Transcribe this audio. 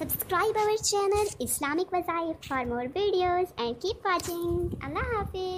Subscribe our channel Islamic Wazaif for more videos and keep watching. Allah Hafiz.